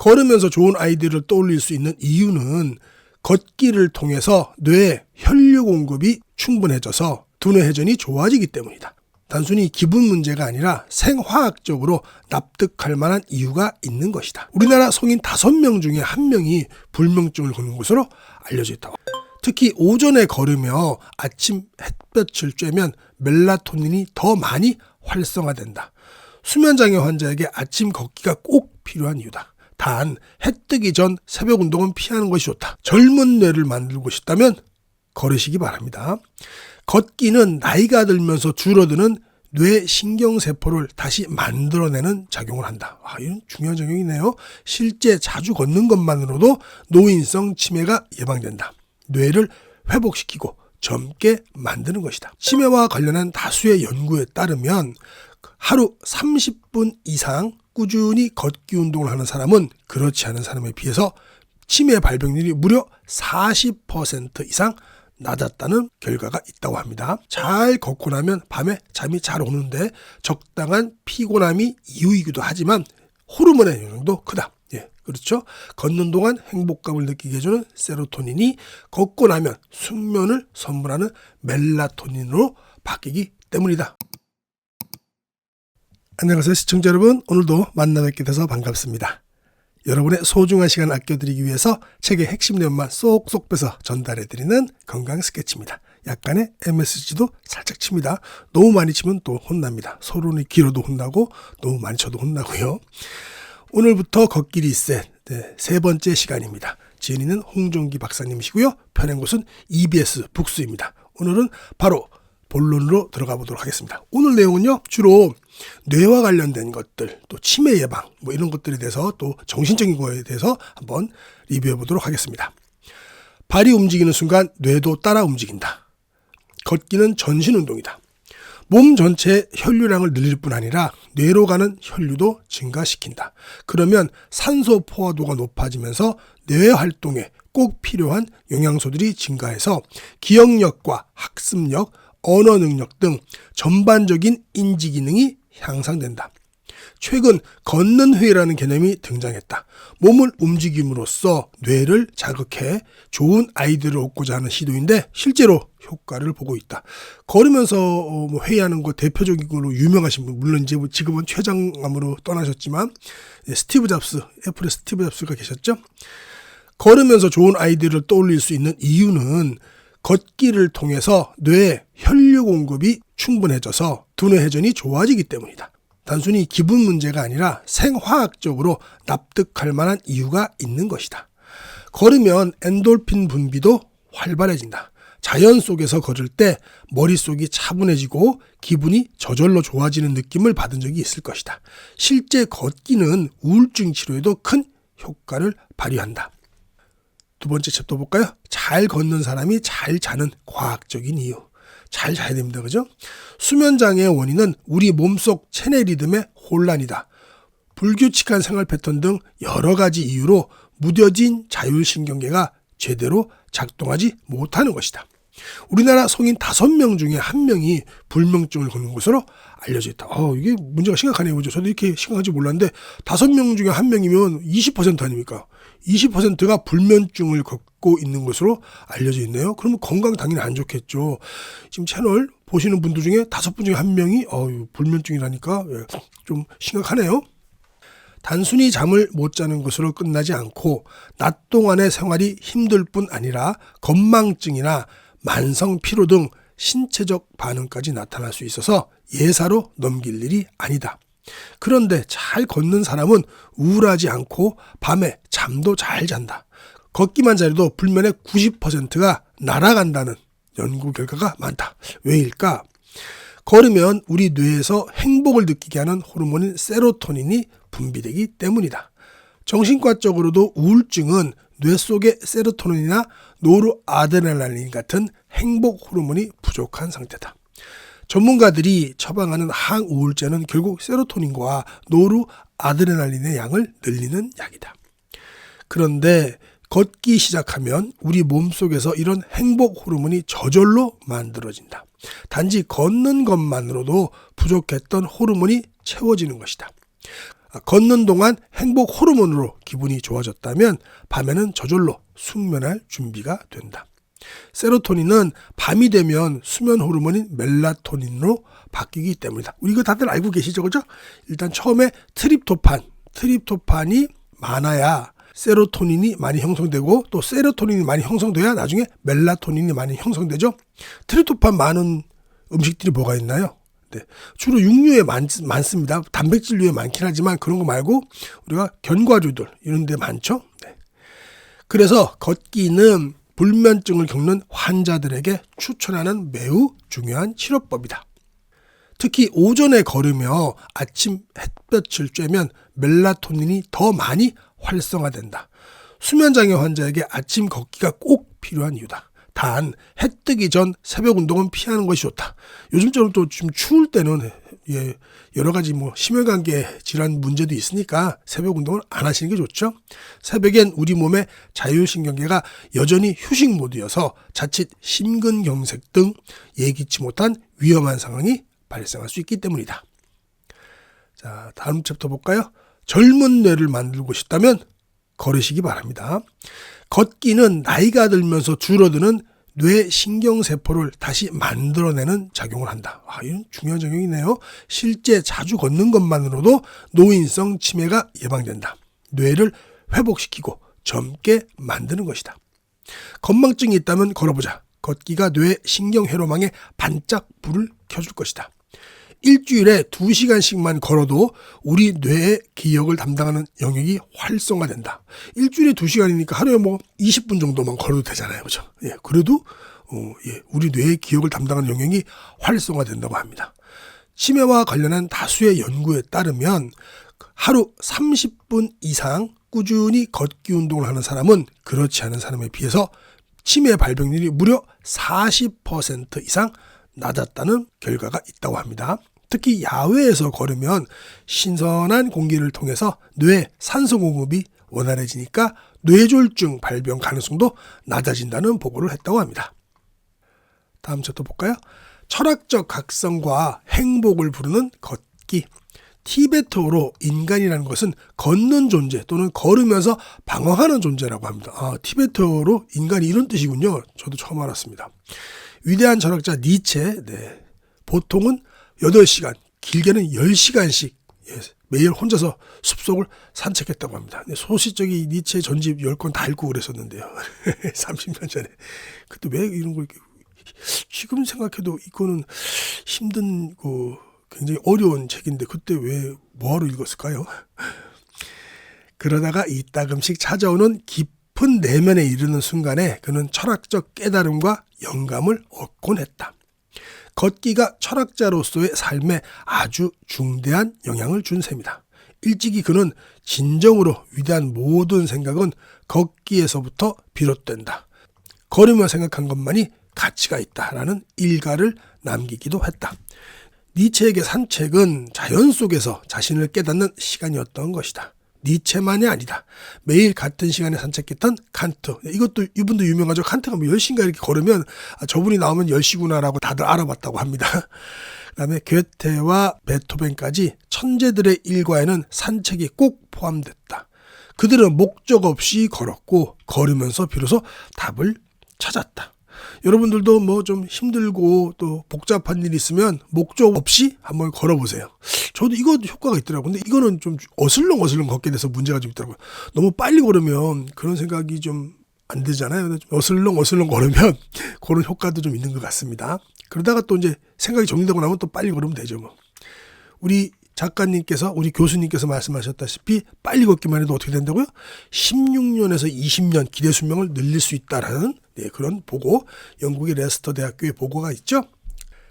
걸으면서 좋은 아이디어를 떠올릴 수 있는 이유는 걷기를 통해서 뇌에 혈류 공급이 충분해져서 두뇌 회전이 좋아지기 때문이다. 단순히 기분 문제가 아니라 생화학적으로 납득할 만한 이유가 있는 것이다. 우리나라 성인 5명 중에 1명이 불면증을 겪는 것으로 알려져 있다고. 특히 오전에 걸으며 아침 햇볕을 쬐면 멜라토닌이 더 많이 활성화된다. 수면장애 환자에게 아침 걷기가 꼭 필요한 이유다. 단, 해 뜨기 전 새벽 운동은 피하는 것이 좋다. 젊은 뇌를 만들고 싶다면 걸으시기 바랍니다. 걷기는 나이가 들면서 줄어드는 뇌 신경세포를 다시 만들어내는 작용을 한다. 이건 중요한 작용이네요. 실제 자주 걷는 것만으로도 노인성 치매가 예방된다. 뇌를 회복시키고 젊게 만드는 것이다. 치매와 관련한 다수의 연구에 따르면 하루 30분 이상 꾸준히 걷기 운동을 하는 사람은 그렇지 않은 사람에 비해서 치매 발병률이 무려 40% 이상 낮았다는 결과가 있다고 합니다. 잘 걷고 나면 밤에 잠이 잘 오는데 적당한 피곤함이 이유이기도 하지만 호르몬의 영향도 크다. 그렇죠. 걷는 동안 행복감을 느끼게 해주는 세로토닌이 걷고 나면 숙면을 선물하는 멜라토닌으로 바뀌기 때문이다. 안녕하세요 시청자 여러분, 오늘도 만나 뵙게 돼서 반갑습니다. 여러분의 소중한 시간 아껴드리기 위해서 책의 핵심 내용만 쏙쏙 빼서 전달해드리는 건강 스케치입니다. 약간의 MSG도 살짝 칩니다. 너무 많이 치면 또 혼납니다. 서론이 길어도 혼나고 너무 많이 쳐도 혼나고요. 오늘부터 걷기 리셋 세 번째 시간입니다. 지은이는 홍종기 박사님이시고요. 펴낸 곳은 EBS 북스입니다. 오늘은 바로 본론으로 들어가 보도록 하겠습니다. 오늘 내용은요, 주로 뇌와 관련된 것들, 또 치매 예방, 이런 것들에 대해서 또 정신적인 거에 대해서 한번 리뷰해 보도록 하겠습니다. 발이 움직이는 순간 뇌도 따라 움직인다. 걷기는 전신 운동이다. 몸 전체의 혈류량을 늘릴 뿐 아니라 뇌로 가는 혈류도 증가시킨다. 그러면 산소 포화도가 높아지면서 뇌 활동에 꼭 필요한 영양소들이 증가해서 기억력과 학습력, 언어 능력 등 전반적인 인지 기능이 향상된다. 최근 걷는 회의라는 개념이 등장했다. 몸을 움직임으로써 뇌를 자극해 좋은 아이디어를 얻고자 하는 시도인데 실제로 효과를 보고 있다. 걸으면서 회의하는 거 대표적인 걸로 유명하신 분, 물론 이제 지금은 최장암으로 떠나셨지만 스티브 잡스, 애플의 스티브 잡스가 계셨죠. 걸으면서 좋은 아이디어를 떠올릴 수 있는 이유는 걷기를 통해서 뇌에 혈류 공급이 충분해져서 두뇌 회전이 좋아지기 때문이다. 단순히 기분 문제가 아니라 생화학적으로 납득할 만한 이유가 있는 것이다. 걸으면 엔돌핀 분비도 활발해진다. 자연 속에서 걸을 때 머릿속이 차분해지고 기분이 저절로 좋아지는 느낌을 받은 적이 있을 것이다. 실제 걷기는 우울증 치료에도 큰 효과를 발휘한다. 두 번째 챕터 볼까요? 잘 걷는 사람이 잘 자는 과학적인 이유. 잘 자야 됩니다. 그죠? 수면장애의 원인은 우리 몸속 체내 리듬의 혼란이다. 불규칙한 생활 패턴 등 여러 가지 이유로 무뎌진 자율신경계가 제대로 작동하지 못하는 것이다. 우리나라 성인 5명 중에 1명이 불면증을 겪는 것으로 알려져 있다. 이게 문제가 심각하네요. 그죠? 저도 이렇게 심각한지 몰랐는데 5명 중에 1명이면 20% 아닙니까? 20%가 불면증을 겪고 있는 것으로 알려져 있네요. 그러면 건강 당연히 안 좋겠죠. 지금 채널 보시는 분들 중에 5분 중에 1명이 불면증이라니까 좀 심각하네요. 단순히 잠을 못 자는 것으로 끝나지 않고 낮 동안의 생활이 힘들 뿐 아니라 건망증이나 만성 피로 등 신체적 반응까지 나타날 수 있어서 예사로 넘길 일이 아니다. 그런데 잘 걷는 사람은 우울하지 않고 밤에 잠도 잘 잔다. 걷기만 잘해도 불면의 90%가 날아간다는 연구 결과가 많다. 왜일까? 걸으면 우리 뇌에서 행복을 느끼게 하는 호르몬인 세로토닌이 분비되기 때문이다. 정신과적으로도 우울증은 뇌 속의 세로토닌이나 노르아드레날린 같은 행복 호르몬이 부족한 상태다. 전문가들이 처방하는 항우울제는 결국 세로토닌과 노르아드레날린의 양을 늘리는 약이다. 그런데 걷기 시작하면 우리 몸속에서 이런 행복 호르몬이 저절로 만들어진다. 단지 걷는 것만으로도 부족했던 호르몬이 채워지는 것이다. 걷는 동안 행복 호르몬으로 기분이 좋아졌다면 밤에는 저절로 숙면할 준비가 된다. 세로토닌은 밤이 되면 수면 호르몬인 멜라토닌으로 바뀌기 때문이다. 우리 이거 다들 알고 계시죠, 그죠? 일단 처음에 트립토판이 많아야 세로토닌이 많이 형성되고, 또 세로토닌이 많이 형성돼야 나중에 멜라토닌이 많이 형성되죠. 트립토판 많은 음식들이 뭐가 있나요? 네, 주로 육류에 많습니다. 단백질류에 많긴 하지만 그런 거 말고 우리가 견과류들 이런 데 많죠. 네. 그래서 걷기는 불면증을 겪는 환자들에게 추천하는 매우 중요한 치료법이다. 특히 오전에 걸으며 아침 햇볕을 쬐면 멜라토닌이 더 많이 활성화된다. 수면장애 환자에게 아침 걷기가 꼭 필요한 이유다. 단 해 뜨기 전 새벽 운동은 피하는 것이 좋다. 요즘처럼 또 지금 추울 때는 여러 가지 심혈관계 질환 문제도 있으니까 새벽 운동을 안 하시는 게 좋죠. 새벽엔 우리 몸의 자율신경계가 여전히 휴식 모드여서 자칫 심근경색 등 예기치 못한 위험한 상황이 발생할 수 있기 때문이다. 자, 다음 챕터 볼까요? 젊은 뇌를 만들고 싶다면 걸으시기 바랍니다. 걷기는 나이가 들면서 줄어드는 뇌 신경세포를 다시 만들어내는 작용을 한다. 이건 중요한 작용이네요. 실제 자주 걷는 것만으로도 노인성 치매가 예방된다. 뇌를 회복시키고 젊게 만드는 것이다. 건망증이 있다면 걸어보자. 걷기가 뇌 신경회로망에 반짝 불을 켜줄 것이다. 일주일에 2시간씩만 걸어도 우리 뇌의 기억을 담당하는 영역이 활성화된다. 일주일에 2시간이니까 하루에 20분 정도만 걸어도 되잖아요. 그죠? 그래도 우리 뇌의 기억을 담당하는 영역이 활성화된다고 합니다. 치매와 관련한 다수의 연구에 따르면 하루 30분 이상 꾸준히 걷기 운동을 하는 사람은 그렇지 않은 사람에 비해서 치매 발병률이 무려 40% 이상 낮았다는 결과가 있다고 합니다. 특히 야외에서 걸으면 신선한 공기를 통해서 뇌 산소 공급이 원활해지니까 뇌졸중 발병 가능성도 낮아진다는 보고를 했다고 합니다. 다음 챕터 볼까요? 철학적 각성과 행복을 부르는 걷기. 티베트어로 인간이라는 것은 걷는 존재 또는 걸으면서 방황하는 존재라고 합니다. 티베트어로 인간이 이런 뜻이군요. 저도 처음 알았습니다. 위대한 철학자 니체, 보통은 8시간, 길게는 10시간씩 매일 혼자서 숲속을 산책했다고 합니다. 소시적인 니체 전집 10권 다 읽고 그랬었는데요. 30년 전에. 그때 왜 이런 걸, 지금 생각해도 이거는 힘든, 굉장히 어려운 책인데 그때 왜 뭐하러 읽었을까요? 그러다가 이따금씩 찾아오는 깊은 내면에 이르는 순간에 그는 철학적 깨달음과 영감을 얻곤 했다. 걷기가 철학자로서의 삶에 아주 중대한 영향을 준 셈이다. 일찍이 그는 진정으로 위대한 모든 생각은 걷기에서부터 비롯된다. 걸으며 생각한 것만이 가치가 있다라는 일가를 남기기도 했다. 니체에게 산책은 자연 속에서 자신을 깨닫는 시간이었던 것이다. 니체만이 아니다. 매일 같은 시간에 산책했던 칸트. 이분도 유명하죠. 칸트가 10시인가 이렇게 걸으면 저분이 나오면 10시구나라고 다들 알아봤다고 합니다. 그다음에 괴테와 베토벤까지 천재들의 일과에는 산책이 꼭 포함됐다. 그들은 목적 없이 걸었고 걸으면서 비로소 답을 찾았다. 여러분들도 좀 힘들고 또 복잡한 일이 있으면 목적 없이 한번 걸어보세요. 저도 이거 효과가 있더라고요. 근데 이거는 좀 어슬렁어슬렁 걷게 돼서 문제가 좀 있더라고요. 너무 빨리 걸으면 그런 생각이 좀 안 들잖아요. 근데 좀 어슬렁어슬렁 걸으면 그런 효과도 좀 있는 것 같습니다. 그러다가 또 이제 생각이 정리되고 나면 또 빨리 걸으면 되죠. 우리 작가님께서, 우리 교수님께서 말씀하셨다시피 빨리 걷기만 해도 어떻게 된다고요? 16년에서 20년 기대 수명을 늘릴 수 있다라는 그런 보고, 영국의 레스터 대학교의 보고가 있죠.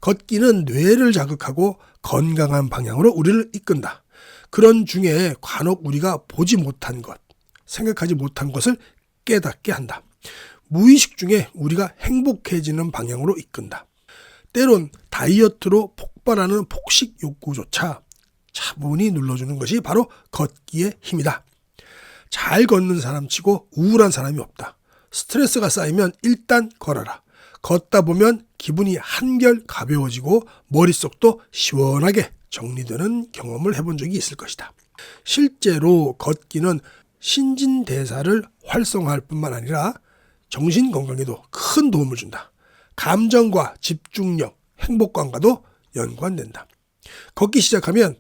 걷기는 뇌를 자극하고 건강한 방향으로 우리를 이끈다. 그런 중에 간혹 우리가 보지 못한 것, 생각하지 못한 것을 깨닫게 한다. 무의식 중에 우리가 행복해지는 방향으로 이끈다. 때론 다이어트로 폭발하는 폭식 욕구조차 차분히 눌러주는 것이 바로 걷기의 힘이다. 잘 걷는 사람치고 우울한 사람이 없다. 스트레스가 쌓이면 일단 걸어라. 걷다 보면 기분이 한결 가벼워지고 머릿속도 시원하게 정리되는 경험을 해본 적이 있을 것이다. 실제로 걷기는 신진대사를 활성화할 뿐만 아니라 정신 건강에도 큰 도움을 준다. 감정과 집중력, 행복감과도 연관된다. 걷기 시작하면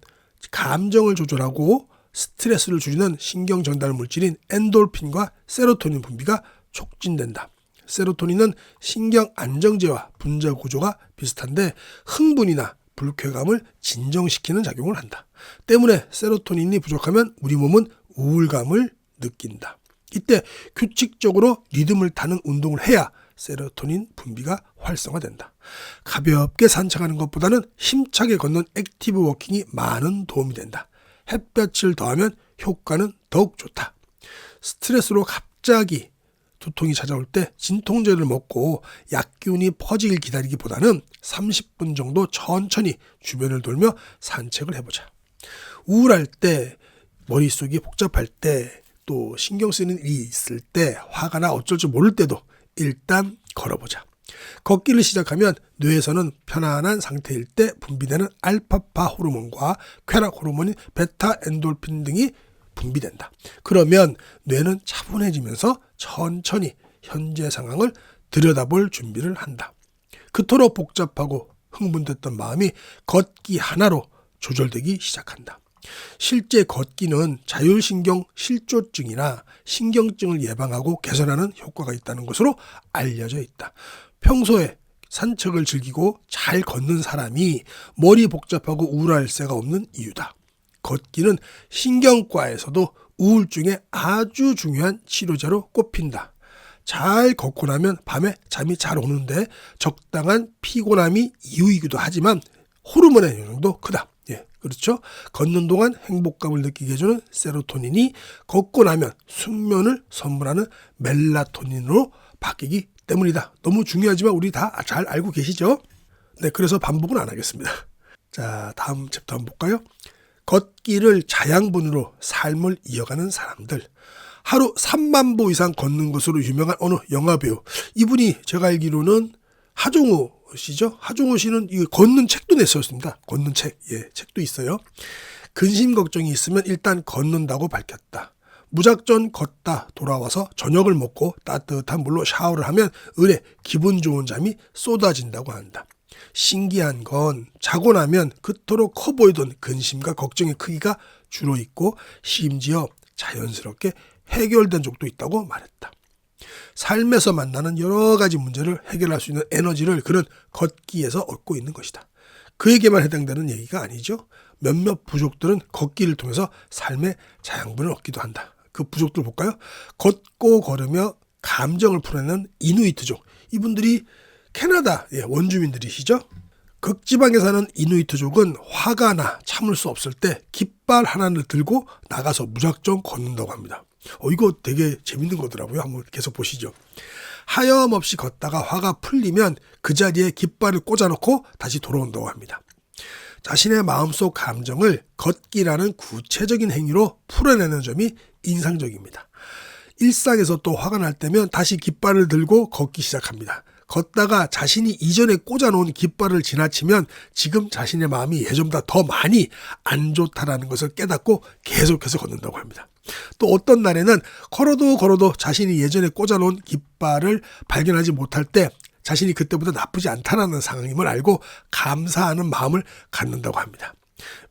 감정을 조절하고 스트레스를 줄이는 신경 전달 물질인 엔돌핀과 세로토닌 분비가 촉진된다. 세로토닌은 신경 안정제와 분자 구조가 비슷한데 흥분이나 불쾌감을 진정시키는 작용을 한다. 때문에 세로토닌이 부족하면 우리 몸은 우울감을 느낀다. 이때 규칙적으로 리듬을 타는 운동을 해야 세로토닌 분비가 활성화된다. 가볍게 산책하는 것보다는 힘차게 걷는 액티브 워킹이 많은 도움이 된다. 햇볕을 더하면 효과는 더욱 좋다. 스트레스로 갑자기 두통이 찾아올 때 진통제를 먹고 약기운이 퍼지길 기다리기보다는 30분 정도 천천히 주변을 돌며 산책을 해보자. 우울할 때, 머릿속이 복잡할 때, 또 신경 쓰이는 일이 있을 때, 화가 나 어쩔 줄 모를 때도 일단 걸어보자. 걷기를 시작하면 뇌에서는 편안한 상태일 때 분비되는 알파파 호르몬과 쾌락 호르몬인 베타 엔돌핀 등이 분비된다. 그러면 뇌는 차분해지면서 천천히 현재 상황을 들여다볼 준비를 한다. 그토록 복잡하고 흥분됐던 마음이 걷기 하나로 조절되기 시작한다. 실제 걷기는 자율신경 실조증이나 신경증을 예방하고 개선하는 효과가 있다는 것으로 알려져 있다. 평소에 산책을 즐기고 잘 걷는 사람이 머리 복잡하고 우울할 새가 없는 이유다. 걷기는 신경과에서도 우울증에 아주 중요한 치료제로 꼽힌다. 잘 걷고 나면 밤에 잠이 잘 오는데 적당한 피곤함이 이유이기도 하지만 호르몬의 영향도 크다. 그렇죠. 걷는 동안 행복감을 느끼게 해주는 세로토닌이 걷고 나면 숙면을 선물하는 멜라토닌으로 바뀌기 때문이다. 너무 중요하지만 우리 다 잘 알고 계시죠? 네, 그래서 반복은 안 하겠습니다. 자, 다음 챕터 한번 볼까요? 걷기를 자양분으로 삶을 이어가는 사람들. 하루 3만 보 이상 걷는 것으로 유명한 어느 영화배우. 이분이 제가 알기로는 하종우 씨죠. 하종우 씨는 이 걷는 책도 냈었습니다. 걷는 책, 책도 있어요. 근심 걱정이 있으면 일단 걷는다고 밝혔다. 무작정 걷다 돌아와서 저녁을 먹고 따뜻한 물로 샤워를 하면 을에 기분 좋은 잠이 쏟아진다고 한다. 신기한 건 자고 나면 그토록 커 보이던 근심과 걱정의 크기가 줄어있고 심지어 자연스럽게 해결된 적도 있다고 말했다. 삶에서 만나는 여러 가지 문제를 해결할 수 있는 에너지를 그는 걷기에서 얻고 있는 것이다. 그에게만 해당되는 얘기가 아니죠. 몇몇 부족들은 걷기를 통해서 삶의 자양분을 얻기도 한다. 그 부족들 볼까요? 걷고 걸으며 감정을 풀어내는 이누이트족. 이분들이 캐나다 원주민들이시죠. 극지방에 사는 이누이트족은 화가 나 참을 수 없을 때 깃발 하나를 들고 나가서 무작정 걷는다고 합니다. 이거 되게 재밌는 거더라고요. 한번 계속 보시죠. 하염없이 걷다가 화가 풀리면 그 자리에 깃발을 꽂아놓고 다시 돌아온다고 합니다. 자신의 마음속 감정을 걷기라는 구체적인 행위로 풀어내는 점이 인상적입니다. 일상에서 또 화가 날 때면 다시 깃발을 들고 걷기 시작합니다. 걷다가 자신이 이전에 꽂아놓은 깃발을 지나치면 지금 자신의 마음이 예전보다 더 많이 안 좋다라는 것을 깨닫고 계속해서 걷는다고 합니다. 또 어떤 날에는 걸어도 자신이 예전에 꽂아놓은 깃발을 발견하지 못할 때 자신이 그때보다 나쁘지 않다라는 상황임을 알고 감사하는 마음을 갖는다고 합니다.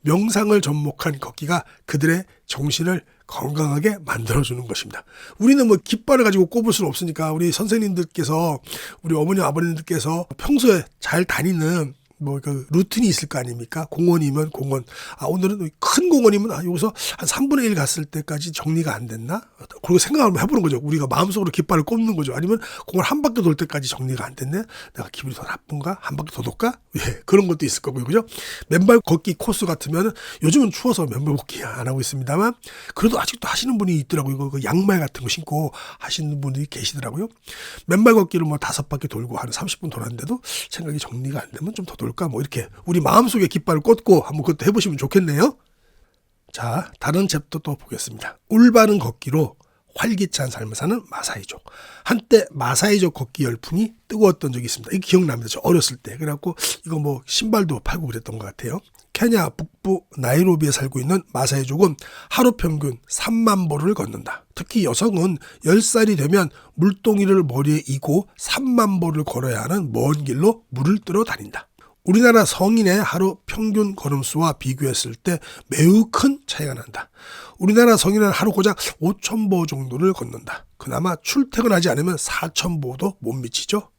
명상을 접목한 걷기가 그들의 정신을 건강하게 만들어주는 것입니다. 우리는 뭐 깃발을 가지고 꼽을 수는 없으니까 우리 선생님들께서 우리 어머니 아버님들께서 평소에 잘 다니는 뭐 그 루틴이 있을 거 아닙니까? 공원이면 공원. 오늘은 큰 공원이면 여기서 한 3분의 1 갔을 때까지 정리가 안 됐나? 그리고 생각을 해보는 거죠. 우리가 마음속으로 깃발을 꼽는 거죠. 아니면 공원 한 바퀴 돌 때까지 정리가 안 됐네? 내가 기분이 더 나쁜가? 한 바퀴 더 돌까? 그런 것도 있을 거고요. 그죠? 맨발 걷기 코스 같으면 요즘은 추워서 맨발 걷기 안 하고 있습니다만 그래도 아직도 하시는 분이 있더라고요. 이거 양말 같은 거 신고 하시는 분들이 계시더라고요. 맨발 걷기를 뭐 5바퀴 돌고 한 30분 돌았는데도 생각이 정리가 안 되면 좀 더 돌까? 뭐 이렇게 우리 마음속에 깃발을 꽂고 한번 그것도 해보시면 좋겠네요. 자, 다른 챕터 또 보겠습니다. 올바른 걷기로 활기찬 삶을 사는 마사이족. 한때 마사이족 걷기 열풍이 뜨거웠던 적이 있습니다. 이게 기억납니다. 저 어렸을 때. 그래갖고 이거 뭐 신발도 팔고 그랬던 것 같아요. 케냐 북부 나이로비에 살고 있는 마사이족은 하루 평균 3만 보를 걷는다. 특히 여성은 10살이 되면 물동이를 머리에 이고 3만 보를 걸어야 하는 먼 길로 물을 뜨러 다닌다. 우리나라 성인의 하루 평균 걸음수와 비교했을 때 매우 큰 차이가 난다. 우리나라 성인은 하루 고작 5,000보 정도를 걷는다. 그나마 출퇴근하지 않으면 4,000보도 못 미치죠.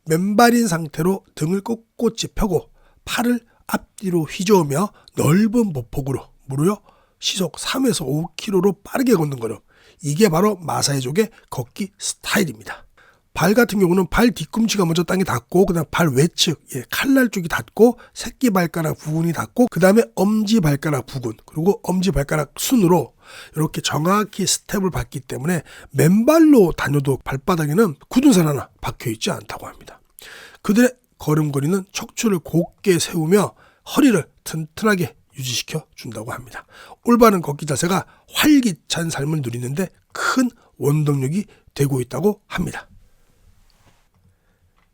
맨발인 상태로 등을 꼿꼿이 펴고 팔을 앞뒤로 휘저으며 넓은 보폭으로 무려 시속 3에서 5km로 빠르게 걷는 걸음. 이게 바로 마사이족의 걷기 스타일입니다. 발 같은 경우는 발 뒤꿈치가 먼저 땅에 닿고 그다음 발 외측, 칼날 쪽이 닿고 새끼발가락 부분이 닿고 그 다음에 엄지발가락 부분 그리고 엄지발가락 순으로 이렇게 정확히 스텝을 밟기 때문에 맨발로 다녀도 발바닥에는 굳은 살 하나 박혀있지 않다고 합니다. 그들의 걸음걸이는 척추를 곧게 세우며 허리를 튼튼하게 유지시켜 준다고 합니다. 올바른 걷기 자세가 활기찬 삶을 누리는데 큰 원동력이 되고 있다고 합니다.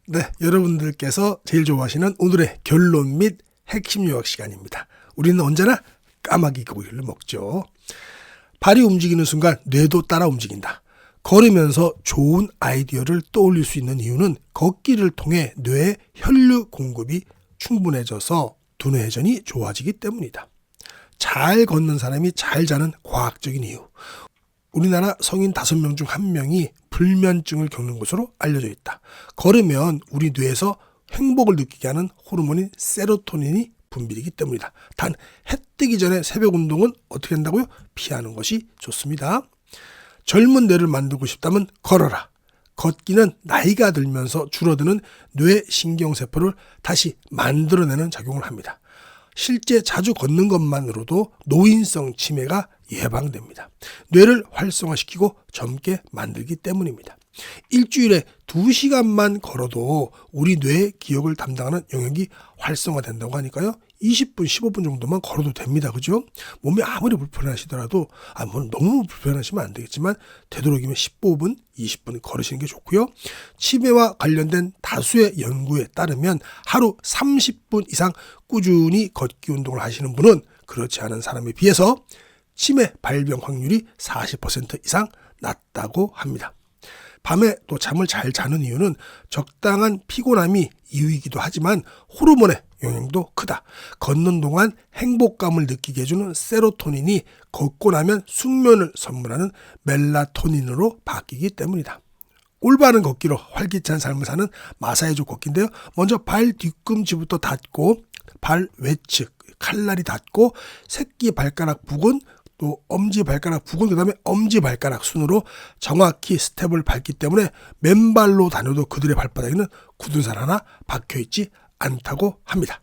네, 여러분들께서 제일 좋아하시는 오늘의 결론 및 핵심 요약 시간입니다. 우리는 언제나 까마귀 고기를 먹죠. 발이 움직이는 순간 뇌도 따라 움직인다. 걸으면서 좋은 아이디어를 떠올릴 수 있는 이유는 걷기를 통해 뇌의 혈류 공급이 충분해져서 두뇌 회전이 좋아지기 때문이다. 잘 걷는 사람이 잘 자는 과학적인 이유. 우리나라 성인 5명 중 1명이 불면증을 겪는 것으로 알려져 있다. 걸으면 우리 뇌에서 행복을 느끼게 하는 호르몬인 세로토닌이 분비되기 때문이다. 단 해 뜨기 전에 새벽 운동은 어떻게 한다고요? 피하는 것이 좋습니다. 젊은 뇌를 만들고 싶다면 걸어라. 걷기는 나이가 들면서 줄어드는 뇌 신경세포를 다시 만들어내는 작용을 합니다. 실제 자주 걷는 것만으로도 노인성 치매가 예방됩니다. 뇌를 활성화시키고 젊게 만들기 때문입니다. 일주일에 2시간만 걸어도 우리 뇌의 기억을 담당하는 영역이 활성화된다고 하니까요. 20분, 15분 정도만 걸어도 됩니다. 그죠? 몸이 아무리 불편하시더라도 너무 불편하시면 안 되겠지만 되도록이면 15분, 20분 걸으시는 게 좋고요. 치매와 관련된 다수의 연구에 따르면 하루 30분 이상 꾸준히 걷기 운동을 하시는 분은 그렇지 않은 사람에 비해서 치매 발병 확률이 40% 이상 낮다고 합니다. 밤에 또 잠을 잘 자는 이유는 적당한 피곤함이 이유이기도 하지만 호르몬의 영향도 크다. 걷는 동안 행복감을 느끼게 해주는 세로토닌이 걷고 나면 숙면을 선물하는 멜라토닌으로 바뀌기 때문이다. 올바른 걷기로 활기찬 삶을 사는 마사이족 걷기인데요. 먼저 발 뒤꿈치부터 닿고 발 외측, 칼날이 닿고 새끼 발가락 부근 또 엄지발가락 부근 그 다음에 엄지발가락 순으로 정확히 스텝을 밟기 때문에 맨발로 다녀도 그들의 발바닥에는 굳은 살 하나 박혀있지 않다고 합니다.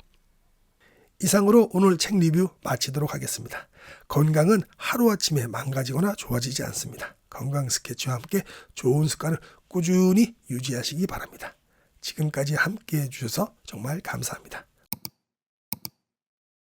이상으로 오늘 책 리뷰 마치도록 하겠습니다. 건강은 하루아침에 망가지거나 좋아지지 않습니다. 건강 스케치와 함께 좋은 습관을 꾸준히 유지하시기 바랍니다. 지금까지 함께 해주셔서 정말 감사합니다.